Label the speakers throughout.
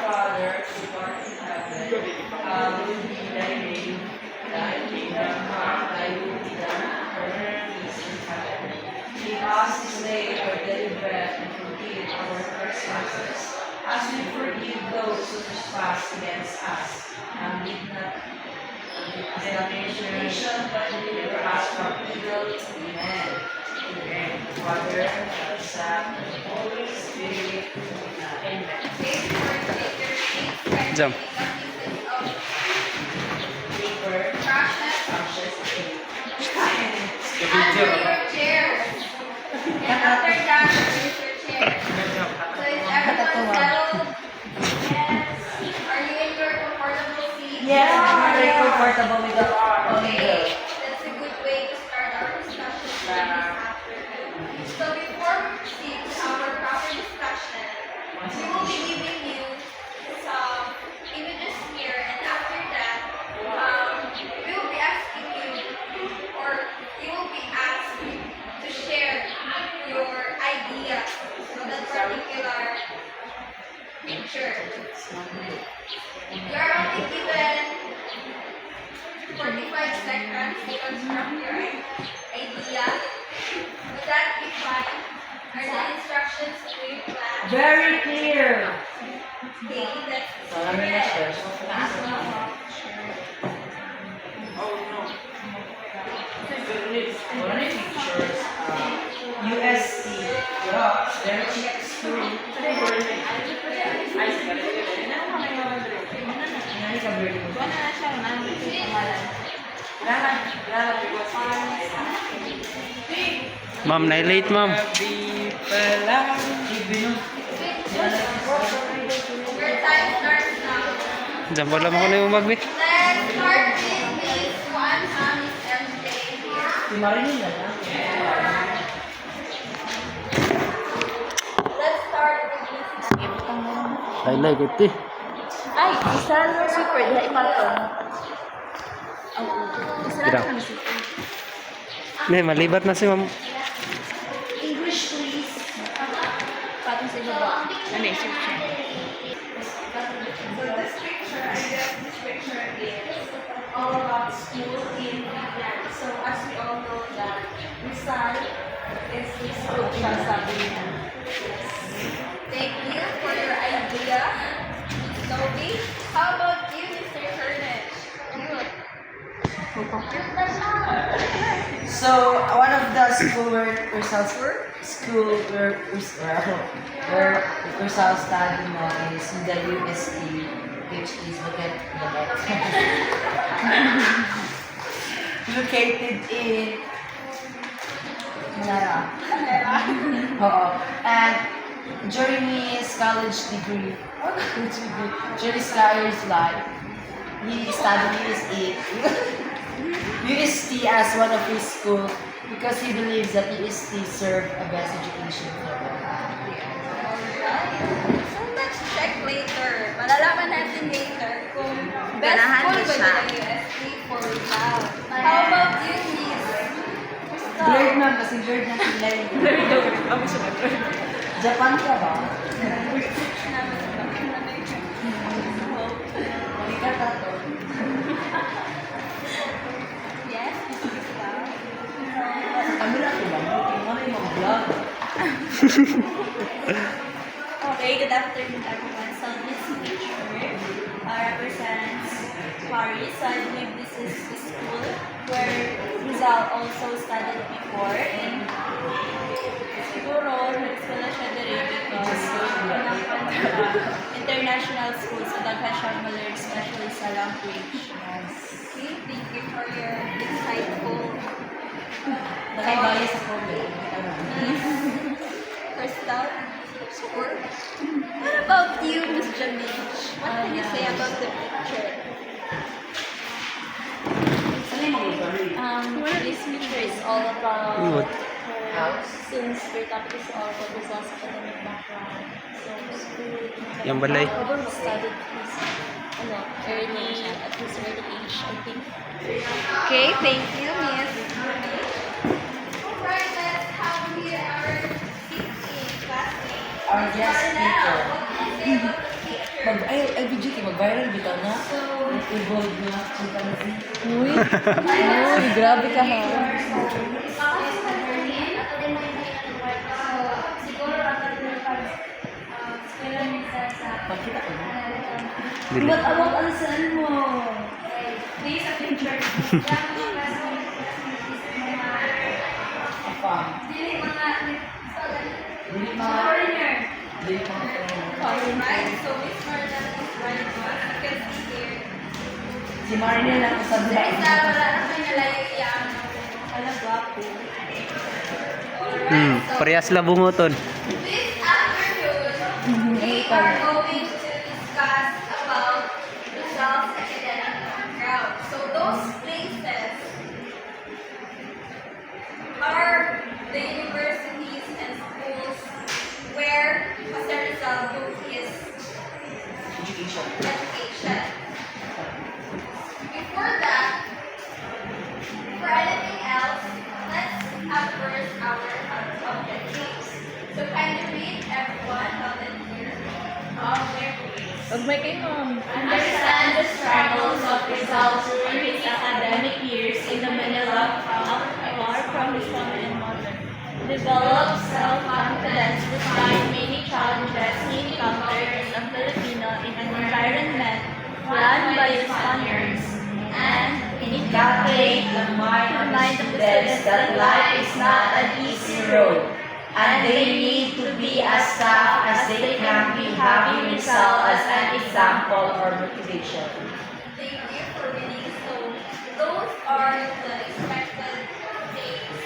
Speaker 1: Father who art in heaven, hallowed be thy name. Thy kingdom come, thy will be done on earth as in heaven. Give us this day our daily bread, and forgive our trespasses, as we forgive those who trespass against us. And lead not us into temptation, but deliver us from evil. Amen. Amen. Father, and Son, and Holy Spirit. Amen.
Speaker 2: Jump.
Speaker 1: Paper, brushes, tape.
Speaker 3: Your chair. And after that, here's your chair. So is everyone settled? Yes. Are you in your comfortable seat?
Speaker 1: Yeah, very comfortable with the
Speaker 3: Okay. That's a good way to start our discussion this afternoon. So before we proceed to our proper discussion, we will be giving you some images here, and after that, we will be asking you, or you will be asked to share your idea on that particular picture. You are only given 45 seconds to construct your idea. Would that be fine? Are the instructions clear, class?
Speaker 1: very clear.
Speaker 3: Okay, that's
Speaker 1: Maraming
Speaker 3: correct.
Speaker 1: na-share. Wala na yung pictures. UST. Yeah, their check school. Nani ka birthday mo?
Speaker 2: Ma'am, na-late ma'am.
Speaker 3: Your time starts now.
Speaker 2: Jump lang ako na yung magbi.
Speaker 3: Let's start with Miss Juan Miss MJ here.
Speaker 1: Si Marilyn na lang.
Speaker 3: Let's start with Miss
Speaker 2: I like it eh.
Speaker 4: Ay, isa lang super. Dahil ipato. Isa
Speaker 2: Kira.
Speaker 4: lang super.
Speaker 2: Ne, malibat na si ma'am.
Speaker 4: English, please. Patong sa ibaba. Ano eh, super.
Speaker 3: So this picture, I guess this picture is all about school in Vietnam. So as we all know that Rizal is the school siya sabi niya. Thank you for your idea, Toby. How about you, Mr. Hernich?
Speaker 1: So, one of the school where results study mo is the UST, which is located in Manila. Oo. And during his college degree, during his college life, he studied UST as one of his school because he believes that UST serve a best education for all.
Speaker 3: So let's check later. Malalaman natin later kung best
Speaker 4: Ganahan
Speaker 3: school
Speaker 4: mo
Speaker 3: ba
Speaker 4: siya.
Speaker 3: nila UST for Rizal. How about you, Miss?
Speaker 1: Blurred na kasi blurred na sila yung Japan ka ba? Hindi ka tato.
Speaker 3: Yes, Miss Crystal.
Speaker 1: Camera ko ba? Tingnan mo yung mga vlog.
Speaker 4: Okay, good afternoon everyone. So this picture represents Paris. So I believe this is the school where Rizal also studied before. And siguro, nag-school na siya dire because international school. So daghan siya ma-learn especially sa language.
Speaker 3: Okay, thank you for your insightful
Speaker 1: Nakibaya sa comment.
Speaker 3: Crystal. Sure. What about you, Miss Jamich? What can you say about the picture?
Speaker 1: Ano yung mga iba?
Speaker 4: This picture is all about
Speaker 2: What?
Speaker 1: House?
Speaker 4: since your topic is all about results academic background. So school,
Speaker 2: Yung balay.
Speaker 4: studied his early at his early age, I think.
Speaker 3: Okay, thank you, Miss. Alright, let's have here our 16 classmates.
Speaker 1: Our guest speaker. Ay, video kayo, mag-viral bitaw na. Evolve na, chimpanzee.
Speaker 4: Uy, grabe ka ha.
Speaker 1: Pagkita ko na.
Speaker 2: Dili.
Speaker 4: Awat alisan mo.
Speaker 3: Please, a picture.
Speaker 1: Apa?
Speaker 3: Dili mga
Speaker 1: Dili mga...
Speaker 3: foreigner.
Speaker 1: Dili mga...
Speaker 3: Alright, so Miss Marlon is right now. You can see here.
Speaker 1: Si Marinel ako sa
Speaker 3: Sa isa, wala na kayo nalayo iyan.
Speaker 4: Ala, gwapo.
Speaker 2: Hmm, parehas la bungoton.
Speaker 3: This afternoon, we are going to discuss about results academic ground. So those places are the universities and schools where Jose Rizal took his
Speaker 1: education.
Speaker 3: education. Before that, for anything else, let's have first our objectives. So can you read everyone volunteer? Objectives.
Speaker 4: Pag may kayo,
Speaker 3: Understand the struggles of Rizal during his academic years in the Manila
Speaker 4: far from his family and mother.
Speaker 3: develop self-confidence despite many challenges he encountered as a Filipino in an environment
Speaker 4: Run by his Spaniards.
Speaker 3: and
Speaker 1: Inculcate the mind of the students that life is not an easy road, and they need to be as tough as they can be, having Rizal as an example or motivation.
Speaker 3: Thank you for reading. So those are the expected things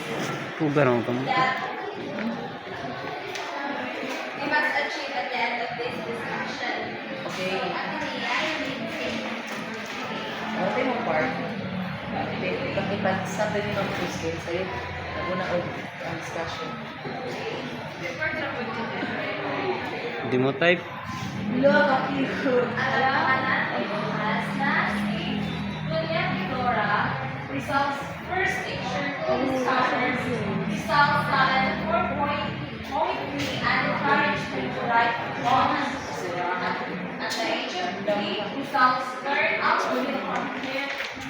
Speaker 2: Pugar ako kamo.
Speaker 3: that we must achieve at the end of this discussion.
Speaker 1: Okay.
Speaker 3: Actually, I read
Speaker 1: Ano tayo mong part? Pag sa pwede mga skill sa'yo, naguna o ang discussion.
Speaker 2: Di mo type.
Speaker 3: Alam ka natin na si Julia Fedora Rizal's first teacher to scholars. Rizal studied 4.3 and encouraged him to write poems. At the age of 3, Rizal learned how to read from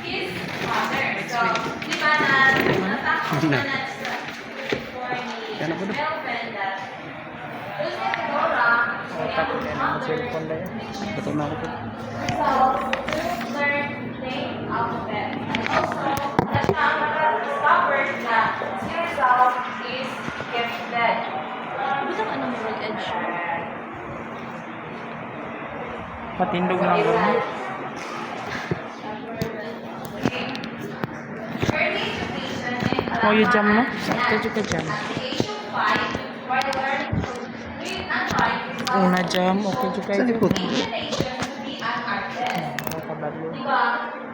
Speaker 3: his father. So, di ba natakot na natin before ni
Speaker 2: Ano po doon?
Speaker 3: Melvin that Julia Fedora,
Speaker 2: Takot yan ang cellphone na yan. Bato na ako po.
Speaker 3: results learn name alphabet. And also, discovered that si Rizal is gifted.
Speaker 4: Buta ka ng moral edge.
Speaker 2: Patindog na ako.
Speaker 3: Early education in
Speaker 2: Oh, you jam, no?
Speaker 3: Sakto
Speaker 2: Sakto ka jam.
Speaker 3: At the age of 5, where they learn to read and write, Rizal
Speaker 2: Una jam, okay juga
Speaker 3: took
Speaker 2: itu.
Speaker 3: the inclination to be an artist. Di ba?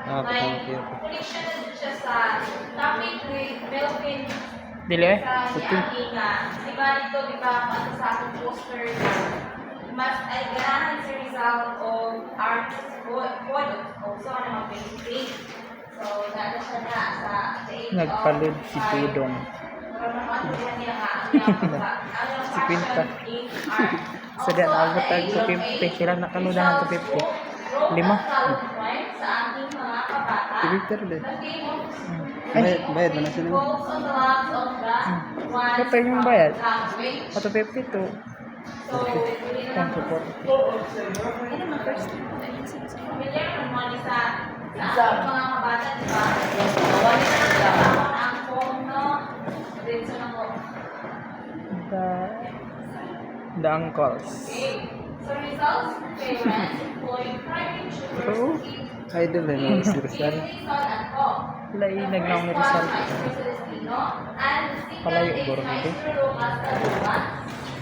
Speaker 2: Okay,
Speaker 3: Like,
Speaker 2: okay.
Speaker 3: connection na din siya sa topic with Melvin
Speaker 2: Dili eh.
Speaker 3: sa
Speaker 2: Okay.
Speaker 3: Yaki nga. Di ba dito, di ba, ano sa ating poster na mas ay ganahan si Rizal o artist photo. Also, ano mga painting. So, dada siya na sa the age
Speaker 2: Nagpalid
Speaker 3: of
Speaker 2: si
Speaker 3: 5.
Speaker 2: Tudong.
Speaker 3: Para makatuhan niya nga ang iyang
Speaker 2: Si Pinta.
Speaker 3: passion in art.
Speaker 2: Sedang
Speaker 3: Also,
Speaker 2: albert
Speaker 3: at the
Speaker 2: tayo
Speaker 3: age
Speaker 2: sa
Speaker 3: of
Speaker 2: 50.
Speaker 3: 8,
Speaker 2: Sila nakaludahan sa 50.
Speaker 3: wrote
Speaker 2: 5.
Speaker 3: a talent poem sa ating mga kabata.
Speaker 2: Twitter din.
Speaker 3: The theme of
Speaker 2: Bayad mo na sila.
Speaker 3: Goals on the lands of the ones
Speaker 2: Ito yung bayad.
Speaker 3: language.
Speaker 2: Ato 52.
Speaker 3: So, hindi na
Speaker 2: Thank you po.
Speaker 4: Ano na first? Ayun, sinasabi.
Speaker 3: familiar naman money sa ating mga kabata, di ba? Wala na nagkakaroon ang phone, no? Din sa mga
Speaker 2: The uncles.
Speaker 3: okay. So, results, parents employ private
Speaker 2: Oo.
Speaker 3: tutors to keep
Speaker 2: Idol eh, no? Si Rizal.
Speaker 3: at home.
Speaker 2: Lainag na akong Rizal. Palayo, boro nito.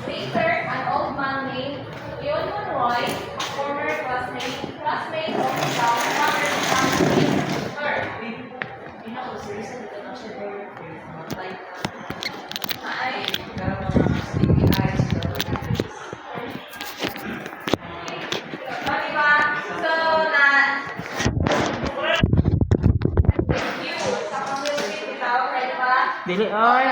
Speaker 3: Later, an old man named Leon Monroy, a former classmate of Rizal, covered the family her. Diba? So, sa pamilya bitaw, right ba?
Speaker 2: Dili ay.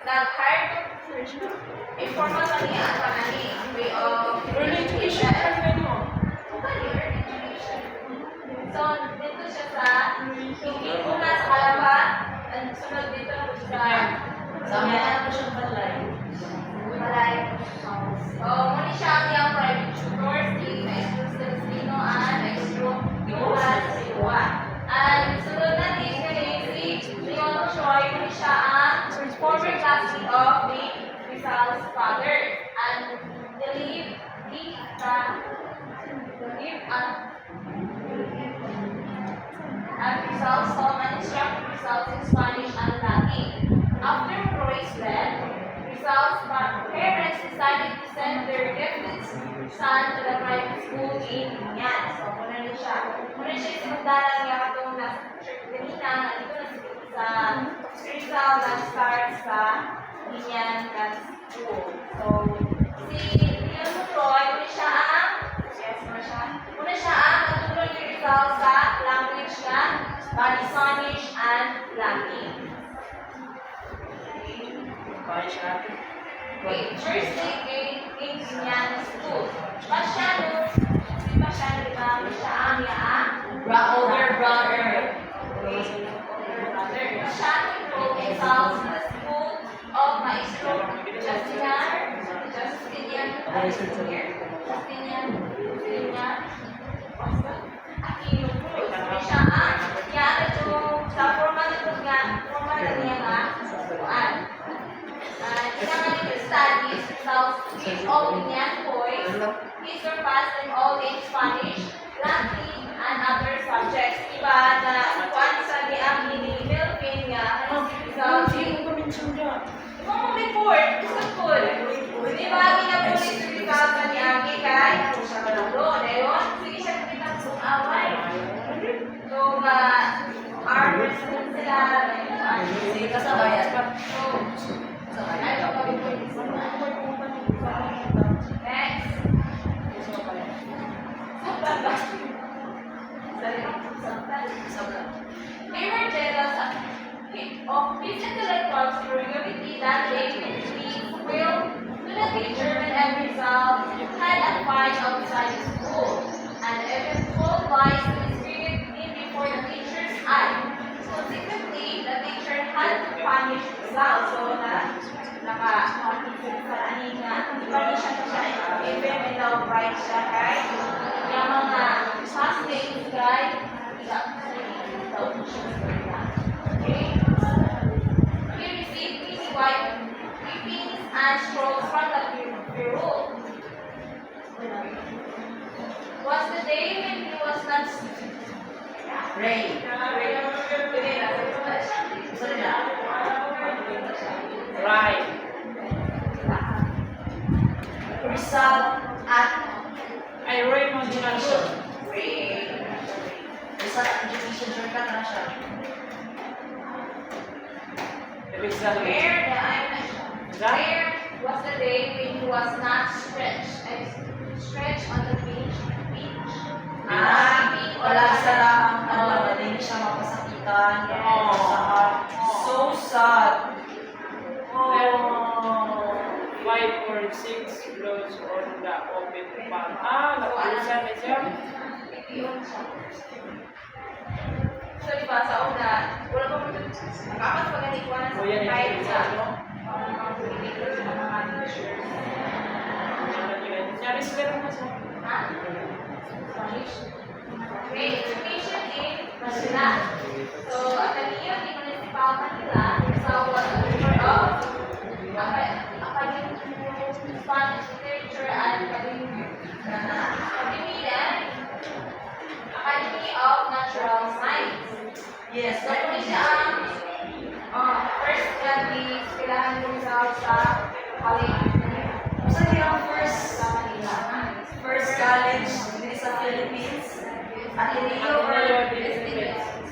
Speaker 3: Nag-hire ko informal na niya ang way of early education So, dito siya sa una sa Kalaba, and sunod dito na po siya sa Malay. So, muna siya ang iyang private tutors, si Maestro Celestino and Maestro Johan Silva. And sunod natin si Leon Choi, muna siya ang former classmate of the Rizal's father. And the lead and Rizal's home and instructed Rizal's in Spanish and Latin. After Roy's death, Rizal's parents decided to send their gifted son to the private school in Binyan. So, muna rin siya. Muna siya sinundalan niya katong nasa church kanina, nandito na sa Rizal nag-start sa Binyan School. So, si Leon Troy, muna siya ang natulong ni Rizal sa language na Spanish and Latin. Firstly, in Binyan School. Pasyano, si Pasyano, di ba? Siya ang
Speaker 1: Older brother.
Speaker 3: Pasyano enrolled himself in the school of Maestro Justinian Aquino Cruz. Siya ang yan yung sa formal na niya nga kuan. Kailangan niya studies with all Binyan boys. He surpassed them all in Spanish, Latin, and other subjects. Iba na kuan sa niyang Philippine nga ano si Rizal. Ikaw mo report sa school. Di ba ginapulit si Rizal sa niyang kay siya malalo. Dayon, sige siya kitang sumaway. So, armors din sila.
Speaker 1: Sige ka sa bayan.
Speaker 3: Next. They were jealous of his intellectual superiority that they will to the teacher whenever Rizal had a fight outside the school, and eventual vice disputed him before the teacher's eye. Consequently, the teacher had to punish Rizal. So, naka-conflict sa aning i-punish siya even without right siya, right? Yung mga classmates, guys, okay? He received many whippings and scrolls from the bureau. Was the day when he was not
Speaker 1: Ray. Right. Result at
Speaker 5: Raymond Johnson.
Speaker 1: Ray. Result at education shortcut na siya.
Speaker 3: Where was the day when he was not stretched on the beach?
Speaker 1: Wala sila ang hindi siya mapasakitan. So sad.
Speaker 5: Oh, 5 or 6 blows on the open palm. Nakulisan na siya.
Speaker 3: So, di ba, sa una, wala pa mo nakapas paganikuan sa kahit sa mga political sa mga teachers.
Speaker 5: Nyaris meron na siya.
Speaker 3: Spanish. Okay, education in Manila. So, Ateneo de Municipal Manila, Rizal was a member of Academy Spanish Literature and Academy of Natural Science.
Speaker 1: Yes,
Speaker 3: So, kung siya ang first graduate, kailangan mo sa college.
Speaker 1: Sa yung first
Speaker 3: Sa Manila.
Speaker 1: college dito sa Philippines, Ateneo or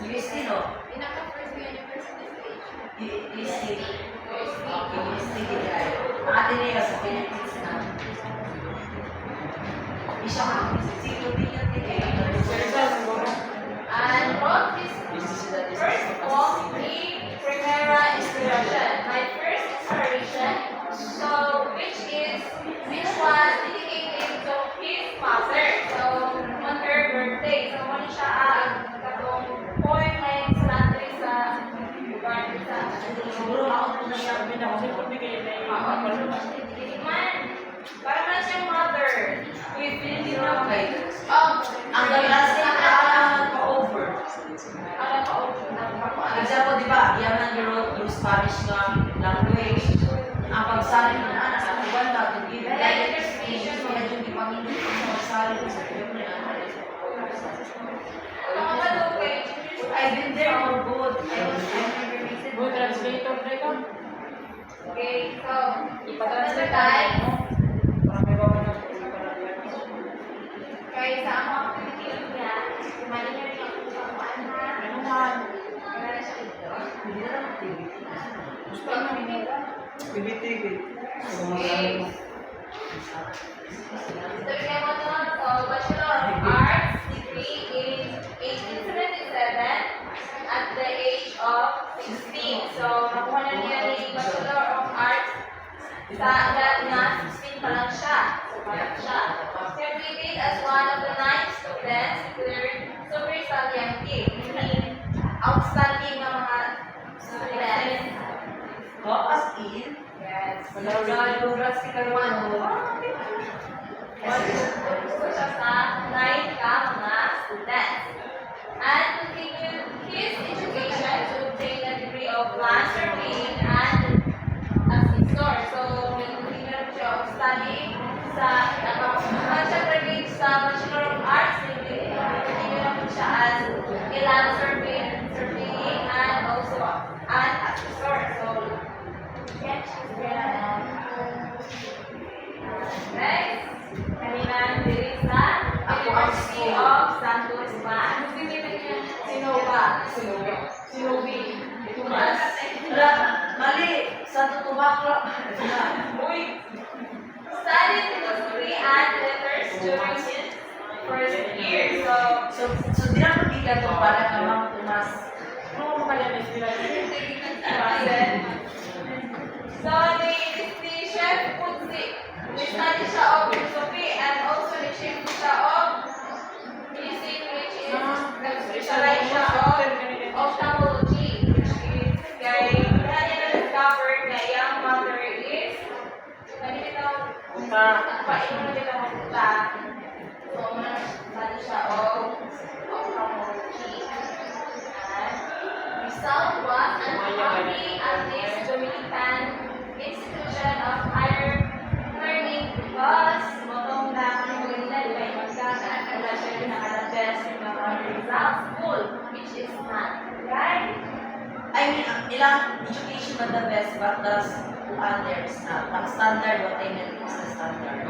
Speaker 1: UST, no?
Speaker 3: Pinaka-first university stage.
Speaker 1: UST. Okay, UST. Ang Ateneo sa Philippines na. Isang sino din yung
Speaker 3: And wrote his first poem, the Primera Inspiration. My first inspiration, so which was dedicated to his
Speaker 1: Okay. Ang last thing na pa-over. Example, di ba, yaman yung Spanish nga language. Ang pagsabi ng anak sa kuwan na, to give direct explanation, mga yung ipanginin ang pagsabi sa kuwan na I've been there for good. I never made it.
Speaker 5: Good translator na ikaw.
Speaker 3: Okay, so,
Speaker 5: Ipa-translate
Speaker 3: guys,
Speaker 5: mo. Para may bawa na po.
Speaker 3: guys, sa mga Pilipino niya, kumali niya rin ako sa kuwan na.
Speaker 5: Ano man?
Speaker 3: Wala na siya dito.
Speaker 1: Hindi na lang TV.
Speaker 5: Gusto mo nila?
Speaker 2: BBTV.
Speaker 3: Okay. So, we have a Bachelor of Arts degree in 1877 at the age of 16. So, nakuha na niya yung Bachelor of Arts sa edad na 16 pa lang siya. So, parang siya. Graduated as one of the 9 students declared super saliente, meaning outstanding na mga students.
Speaker 1: Oh, as in?
Speaker 3: Yes.
Speaker 1: Congrats kay Karuan.
Speaker 3: Gusto siya sa 9 ka mga students. And continued his education to obtain a degree of land surveying and assessor. So, may continue siya of studying sa, once siya graduate sa Bachelor of Arts, continue na po siya as a land surveying and also an assessor. So, yan siya. Next, kanina diri sa University of Santo Tomas. Sinobi.
Speaker 1: Tumas. Mali. Santo Tumaklo.
Speaker 3: Uy. Studied philosophy and letters during his first year.
Speaker 1: So di na pagkita to para ka Mang Tomas.
Speaker 5: Ano mo kaya na sila?
Speaker 3: So, the chef Putsi, study siya of philosophy and also the chef siya of music, which is nag-specialize siya of ophthalmology, which is kaya na-discover na yung mother is nalilitaw painom na nila mapunta. So, study siya of ophthalmology. And result was unhappy at this Dominican institution of higher learning because motong na kanina di ba yung magkana wala siya yung nakala-best yung mga result school which is not right.
Speaker 1: I mean, ilang education ba the best but the others na. Ang standard, what I meant is the standard.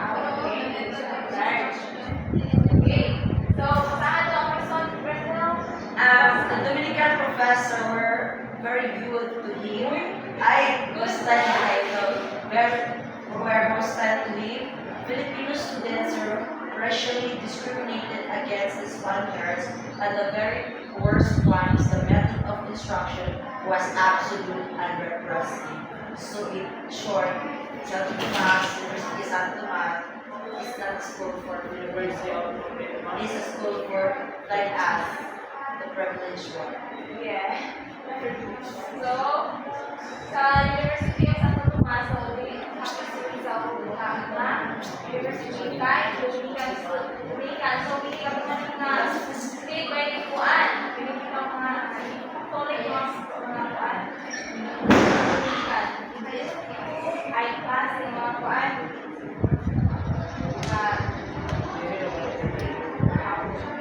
Speaker 3: Okay. So, saan ito ang person breakdown?
Speaker 1: The Dominican professor were very good to him. I was studying were hostile to him. Filipino students were racially discriminated against the Spaniards, and the very worst one is the method of instruction was absolute and repressive. So in short, Santo Tomas, University of Santo Tomas is not a school for
Speaker 5: University of
Speaker 1: it is a school for like us, the privileged one.
Speaker 3: Yeah. So, sa University of Santo Tomas, so, sa University kahit Dominican, so hindi ka mga state by the kuan, hindi ka mga Catholic mga kuan. Dominican, ay class yung mga kuan.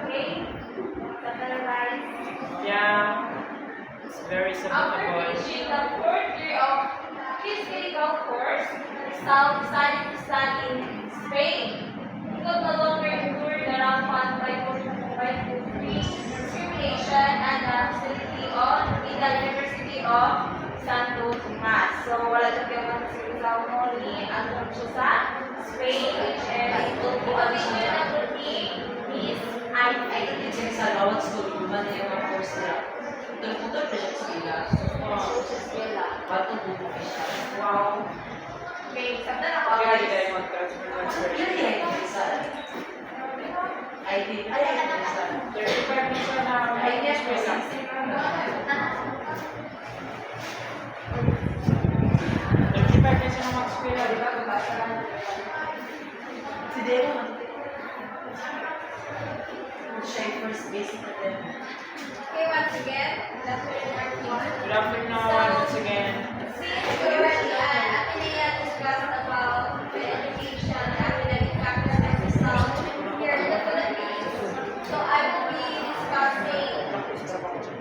Speaker 3: Okay, capitalize.
Speaker 5: Yeah, it's very
Speaker 3: After
Speaker 5: support.
Speaker 3: finishing the fourth year of his medical course, Sal decided to study in Spain. He could no longer endure the rampant discrimination and the hostility in the University of Santo Tomas. So, wala siya kaya mag-sirisaw mo ni Anton siya sa Spain, which is continue na po ni Miss
Speaker 1: I think it's sa bawat school, naman yung mga course nila. Tulad pa siya sa sila.
Speaker 3: Escuela.
Speaker 1: Bato bubo siya.
Speaker 3: Wow. Okay, sabda na ako.
Speaker 5: Kaya hindi tayo mag-transfer.
Speaker 1: Yun yung isa. I think, ay, isa.
Speaker 5: 35 minutes na
Speaker 1: Ay, yes,
Speaker 5: na.
Speaker 1: isa.
Speaker 5: 35 minutes na mag-eskwela, di ba?
Speaker 1: Si Dero, siya yung first basic natin.
Speaker 3: Okay, once again, that's where everyone.
Speaker 5: Good afternoon once again.
Speaker 3: Since we already Atenea discussed about the education, academic factors and results here in the Philippines, so I will be discussing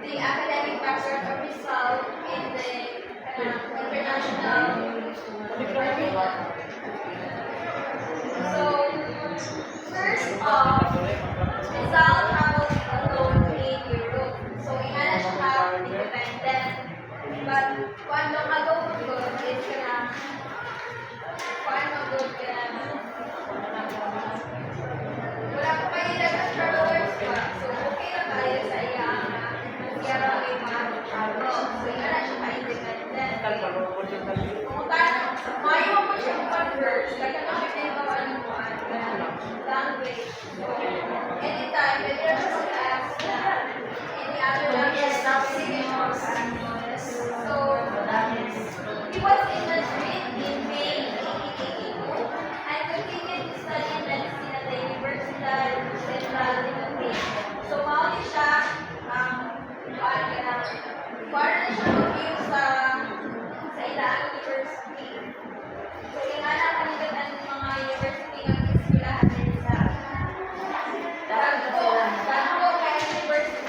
Speaker 3: the academic factors or result in the international arena. So, first off, Rizal traveled alone in Europe. So, ingana siya independent. But, cuando magugod is wala pa kayo nag-travelers pa. So, okay na tayo sa iya kaya raw may travel. So, ingana siya independent. Mayo mo siyang converse, kaya na siya language. So, anytime, pwede na siya mag-ask na any other language na So, he was in Madrid in May 1882 and continued to study medicine at the Universidad Central de Madrid. So, mauli siya, kuwara na siya mag-view sa ilang university. So, ingana kanilitan ng mga university ng eskwelahan din sa Dagko kaya university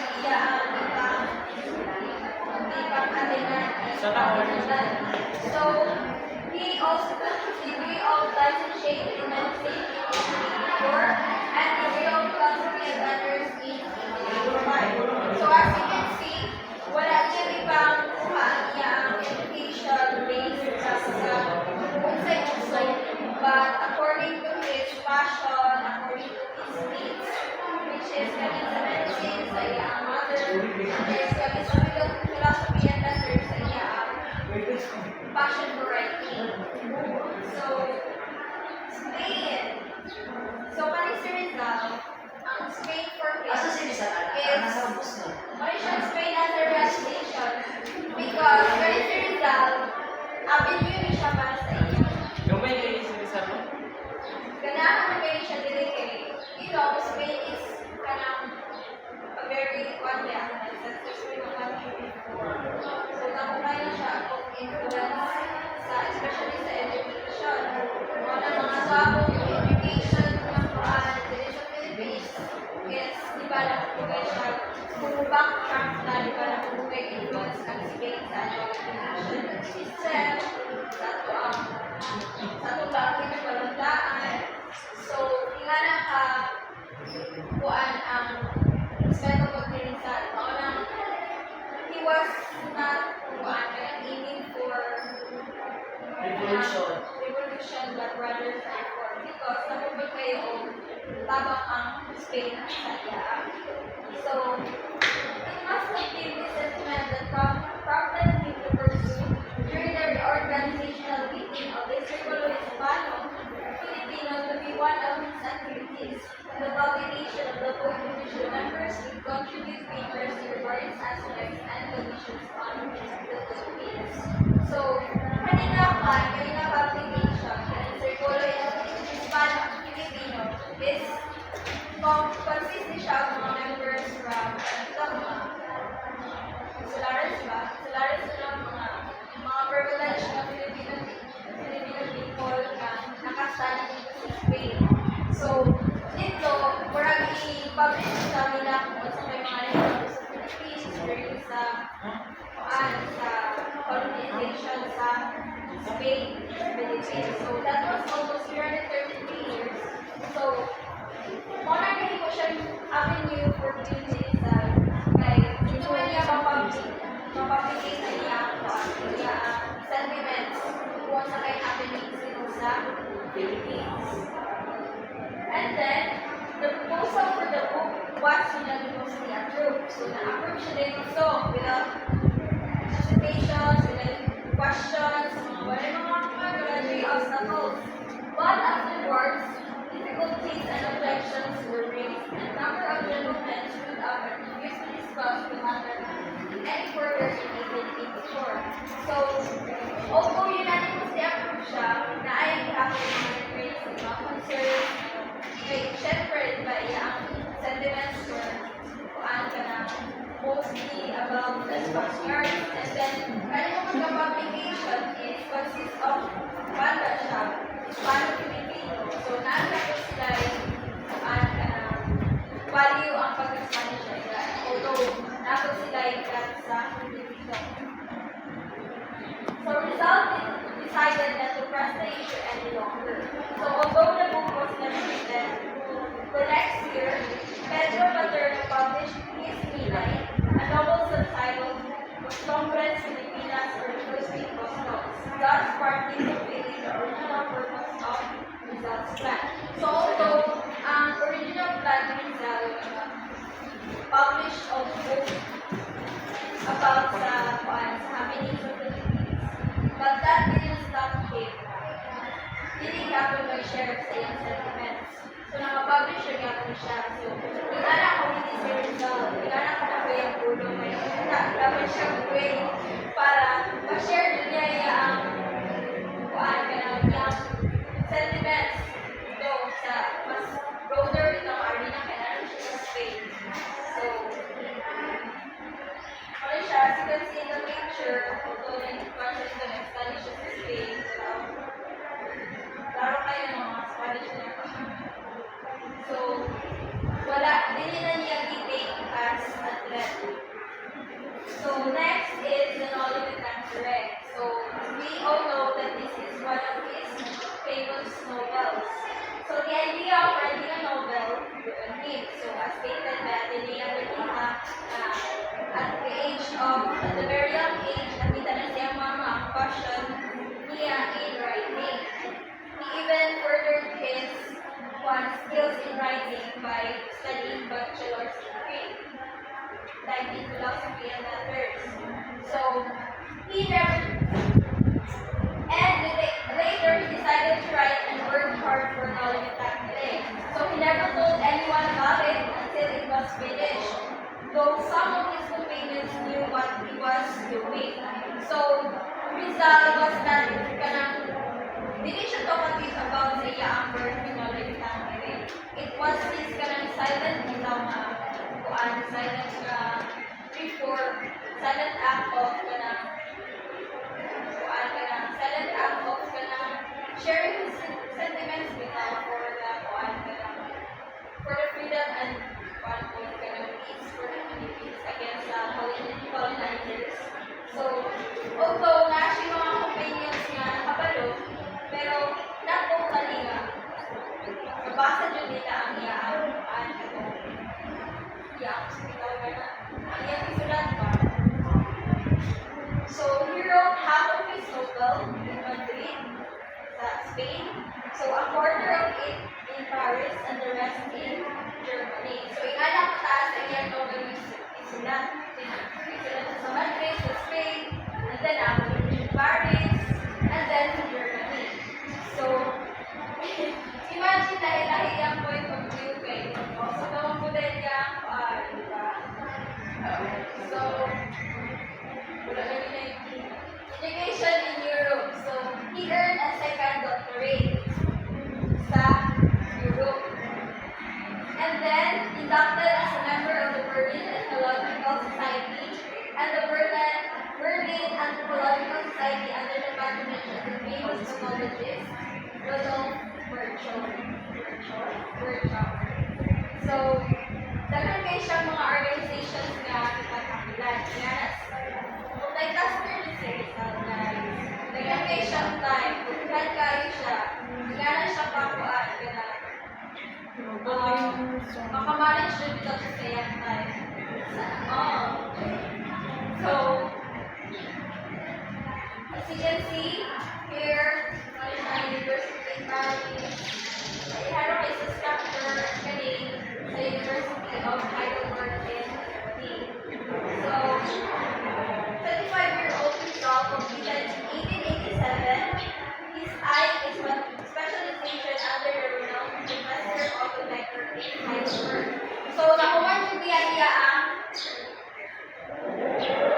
Speaker 3: So, he also got his degree of licentiate in medicine in 1884 and degree of philosophy and honors in 1885. So, as you can see, wala niya ibang kuha niya ang education based sa unsay-unsay, but according to his passion, according to his needs, which is kami sa medicine, sa iyang mother, which is kami sa philosophy and honors, sa iyang passion for writing. So, Spain. So, kani si Rizal, ang Spain for him
Speaker 1: Asa si Rizal? Nasa bus no?
Speaker 3: Mauritius Spain as a realization because kani si Rizal, avenue ni siya para sa iyo.
Speaker 5: Gamay kayo sa mo?
Speaker 3: Ganahan na kayo siya dili kay, you know, Spain is kanang a very successful country before. So, nakuha na siya of influence sa, especially sa education. Mga mga sabong education ng kuhaan dili sa Philippines is, di ba, nakukugay siya, kumubang Trump na, di ba, nakukugay influence ng Spain sa education system, sa ito lang pinapalandaan. So, ingana ka, kuhaan ang respeto ko din sa he was not aiming for revolution but rather for reform because nakupag kayo tabang ang Spain sa iya. So, it must have been this sentiment that prompted him to pursue during the reorganizational meeting of the Círculo Hispano Filipino to be one of his activities. The publication of the book in which the members would contribute papers regarding aspects and conditions on the Philippines. So, kanina publication, and Círculo Hispano Filipino is consists siya of mga members from Solaris ng mga privileged na Filipino people na nakastudy dito sa Spain. So, dito, murag i-publish sa nila kung sa may mga lectures sa Philippines during sa colonization sa Spain, Philippines. So, that was almost 333 years. So, muna kayo ko siya avenue for beauty sa kay ito man niya mapapigay sa niya sentiments kung sa kay happenings dito sa Philippines. And then, the proposal for the book was unanimously approved. So, na-approve siya din ito without hesitations, without questions, mga graduate obstacles. But afterwards, difficulties and objections were raised, and a number of gentlemen stood up and refused to discuss the matter any further in 1884. So, although unanimously approved siya, na ay hapon ng mga concerns, may shepherd ba ang sentiments were value ang pag-Spanish nila. Although, nato sila ikat sa dito. So, Rizal decided not to press the issue any longer. So, although the book was never written, the next year, Pedro Paterno published his Milay, a novel subtitled Costumbres Filipinas or First Customs, thus partly fulfilling the original purpose of Rizal's plan. So, although ang original plan ni Rizal published a book about sa happenings of the Philippines, but that didn't stop him. Dili kapag mag-share sa iyang sentiments. So, nakapublish siya kapag siya. So, inana ko hindi si Rizal, inana ko na ko yung ulo ngayon. Dapat siya way para ma-share niya yung kuhaan ka ng yung sentiments ito sa mas broader itong arena kaya natin siya sa Spain. So, ano siya, as you can see in the picture, although nag-process ko nag-study siya sa Spain, laro kayo ng mga Spanish na so, wala, hindi na niya i-take as athlete. So, next is the Nollywood Tangerine. So, we all know that this is one of his famous novels. So, the idea of writing a novel on him, so as stated that Atenea Medina, at the very young age, nakita na siyang mama ang passion niya in writing. He even furthered his skills in writing by studying bachelor's degree, like in philosophy and others. So, he never, and later he decided to write and work hard for Nollywood Tangerine. So, he never told anyone about it until it was finished, though some of his companions knew what he was doing. So, Rizal was not dili siya talkative about sa iya ang work ni Nollywood Tangerine. It was his kanang silent silent before, silent act of sharing his sentiments for the freedom and peace for the Philippines against colonizers. So, although na siya mga opinions nga nakabalo, pero not totally nga, nabasa dyan nila ang iyang isulat ba. So, he wrote half of his novel in Madrid, sa Spain. So, a quarter of it in Paris and the rest in Germany. So, ingana kataas ang iyang novel isulat. Isulat sa Madrid, sa Spain, and then after in Paris, and then in Germany. So, imagine lahi-lahi ang point of view kay so, tawag mo din niya, diba? So, wala na nila yung education in Europe. So, he earned a second doctorate sa Europe. And then, inducted as a member of the Berlin Ethnological Society and the Berlin Anthropological Society under the patronage of the famous pathologist Rudolf Virchow. So, dagan kayo siyang mga organizations nga ipagkakilan. Like Casper ni Rizal, guys. Dagan kayo siyang time. Kung kayo siya, gana siya pakuan. Makamanage na dito sa sayang time. So, as you can see, here, University of Paris, iharo kayo sa structure kaning sa University of Heidelberg in Germany. So, 35-year-old Rizal completed in 1887 his IE specialization under the renowned Professor Otto Becker in Heidelberg. So, nakuha niya ang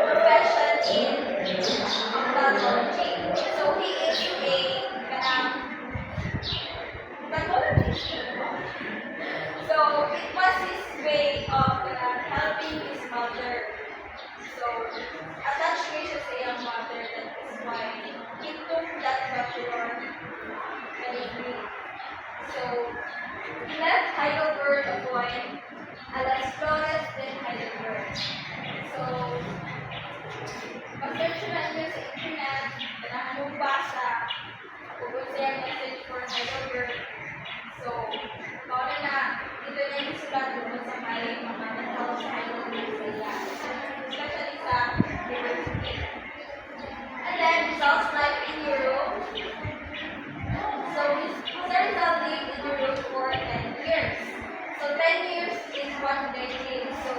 Speaker 3: profession in pathology. So, he is a pathologist. So, it was his way of helping his mother. So, attached kayo siya sa iyang mother. That is why he took that bachelor degree. So, he left Heidelberg upon Las Flores, then Heidelberg. So, mag-search na ninyo sa internet, kailangan mong basa, kung siya message for Heidelberg. So, paano na, dito na yung sulat doon sa may mga natawag sa Heidelberg sa iya. Especially sa university. And then, results like in Europe. So, results live in Europe for 10 years. So, 10 years is 1 decade. So,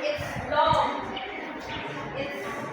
Speaker 3: it's long. It's